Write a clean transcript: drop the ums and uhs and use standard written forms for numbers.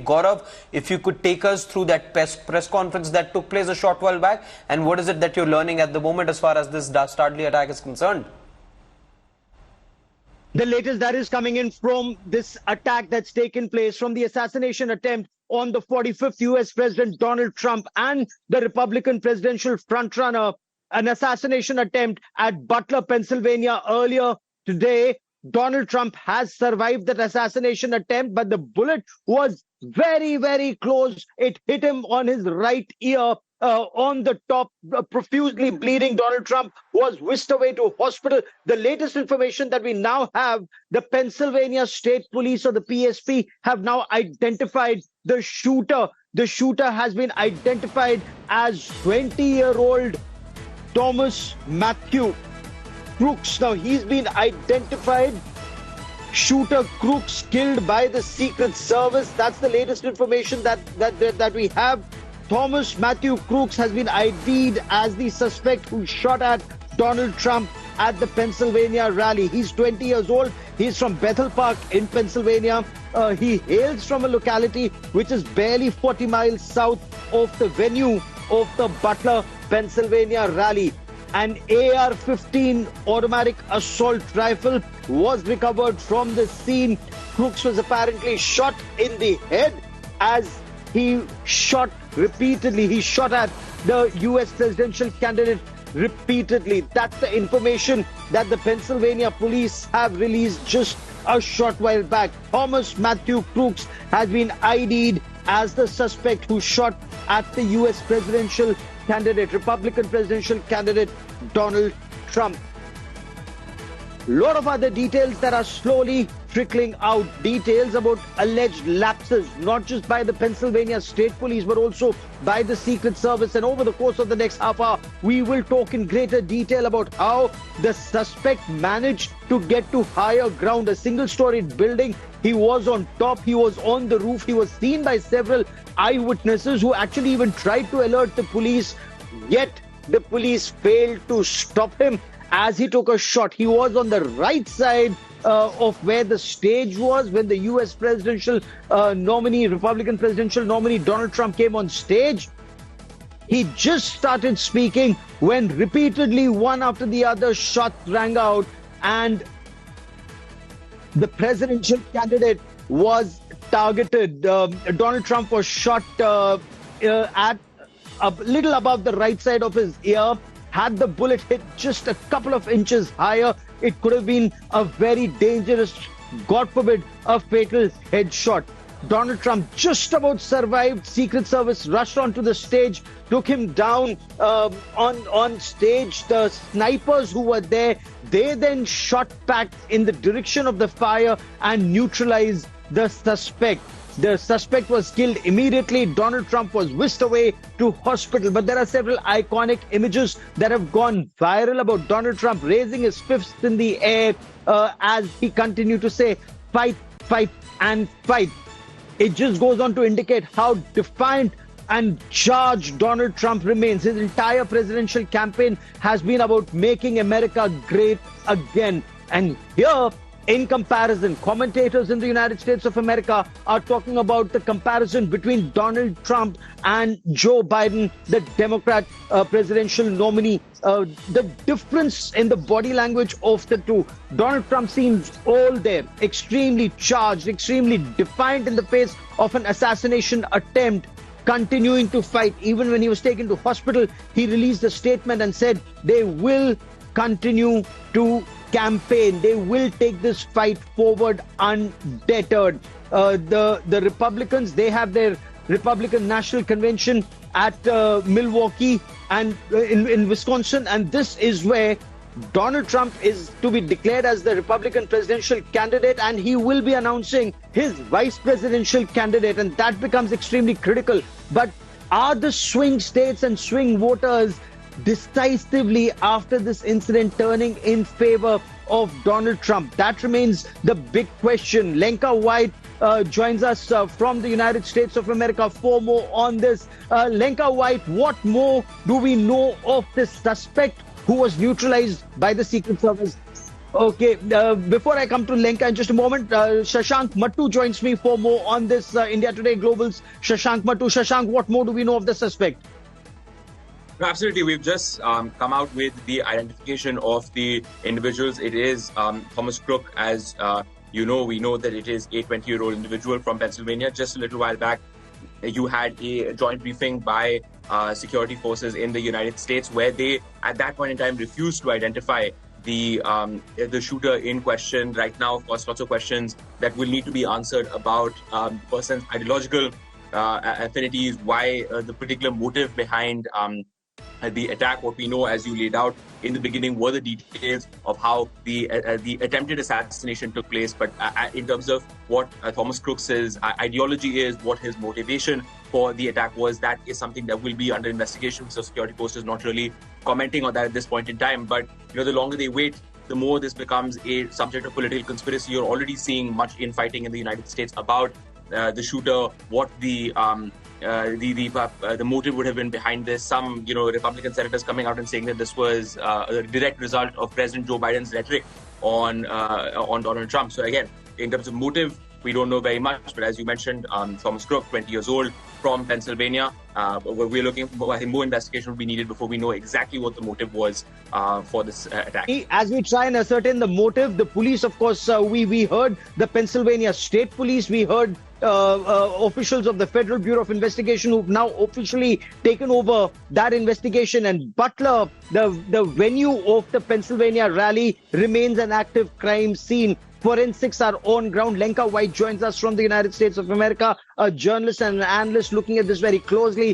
Gaurav, if you could take us through that press conference that took place a short while back, and what is it that you're learning at the moment as far as this Dastardly attack is concerned? The latest that is coming in from this attack that's taken place, from the assassination attempt on the 45th US President Donald Trump and the Republican presidential frontrunner, an assassination attempt at Butler, Pennsylvania earlier today. Donald Trump has survived that assassination attempt, but the bullet was very, very close. It hit him on his right ear, on the top, profusely bleeding. Donald Trump was whisked away to hospital. The latest information that we now have, the Pennsylvania State Police, or the PSP, have now identified the shooter. The shooter has been identified as 20-year-old Thomas Matthew Crooks. Now, he's been identified. Shooter Crooks killed by the Secret Service. That's the latest information that we have. Thomas Matthew Crooks has been ID'd as the suspect who shot at Donald Trump at the Pennsylvania rally. He's 20 years old. He's from Bethel Park in Pennsylvania. He hails from a locality which is barely 40 miles south of the venue of the Butler, Pennsylvania rally. An AR-15 automatic assault rifle was recovered from the scene. Crooks was apparently shot in the head as he shot repeatedly. He shot at the US presidential candidate repeatedly. That's the information that the Pennsylvania police have released just a short while back. Thomas Matthew Crooks has been ID'd as the suspect who shot at the US presidential candidate, Republican presidential candidate Donald Trump. A lot of other details that are slowly trickling out. Details about alleged lapses, not just by the Pennsylvania State Police, but also by the Secret Service. And over the course of the next half hour, we will talk in greater detail about how the suspect managed to get to higher ground, a single-storied building. He was on top, he was on the roof, he was seen by several eyewitnesses who actually even tried to alert the police, yet the police failed to stop him as he took a shot. He was on the right side of where the stage was when the US presidential nominee, Republican presidential nominee Donald Trump came on stage. He just started speaking when repeatedly, one after the other, shots rang out, and the presidential candidate was targeted. Donald Trump was shot at a little above the right side of his ear. Had the bullet hit just a couple of inches higher, it could have been a very dangerous, God forbid, a fatal headshot. Donald Trump just about survived. Secret Service rushed onto the stage, took him down on stage. The snipers who were there, they then shot back in the direction of the fire and neutralized the suspect. The suspect was killed immediately. Donald Trump was whisked away to hospital. But there are several iconic images that have gone viral about Donald Trump raising his fists in the air as he continued to say, fight, fight, and fight. It just goes on to indicate how defiant and charged Donald Trump remains. His entire presidential campaign has been about making America great again. And here, in comparison, commentators in the United States of America are talking about the comparison between Donald Trump and Joe Biden, the Democrat presidential nominee. The difference in the body language of the two. Donald Trump seems all there, extremely charged, extremely defiant in the face of an assassination attempt, continuing to fight. Even when he was taken to hospital, he released a statement and said they will continue to campaign. They will take this fight forward undeterred. The Republicans, they have their Republican National Convention at Milwaukee and in Wisconsin, and this is where Donald Trump is to be declared as the Republican presidential candidate, and he will be announcing his vice presidential candidate, and that becomes extremely critical. But are the swing states and swing voters decisively after this incident turning in favor of Donald Trump? That remains the big question. Lenka White joins us from the United States of America for more on this. Lenka White, what more do we know of this suspect who was neutralized by the Secret Service? Okay, before I come to Lenka in just a moment, Shashank Mattu joins me for more on this India Today Global's Shashank Mattu. Shashank, what more do we know of the suspect? No, absolutely. We've just come out with the identification of the individuals. It is Thomas Crook, as you know. We know that it is a 20-year-old individual from Pennsylvania. Just a little while back, you had a joint briefing by security forces in the United States, where they, at that point in time, refused to identify the shooter in question. Right now, of course, lots of questions that will need to be answered about the person's ideological affinities, why the particular motive behind the attack. What we know, as you laid out in the beginning, were the details of how the attempted assassination took place. But in terms of what Thomas Crook's ideology is, what his motivation for the attack was, that is something that will be under investigation. So security forces not really commenting on that at this point in time. But the longer they wait, the more this becomes a subject of political conspiracy. You're already seeing much infighting in the United States about the shooter, what the motive would have been behind this. Some, Republican senators coming out and saying that this was a direct result of President Joe Biden's rhetoric on Donald Trump. So again, in terms of motive, we don't know very much. But as you mentioned, Thomas Crook, 20 years old, from Pennsylvania. We're looking for, I think, more investigation will be needed before we know exactly what the motive was for this attack. As we try and ascertain the motive, the police, of course, we heard the Pennsylvania State Police, we heard officials of the Federal Bureau of Investigation who've now officially taken over that investigation. And Butler, the venue of the Pennsylvania rally, remains an active crime scene. Forensics are on ground. Lenka White joins us from the United States of America, a journalist and an analyst looking at this very closely.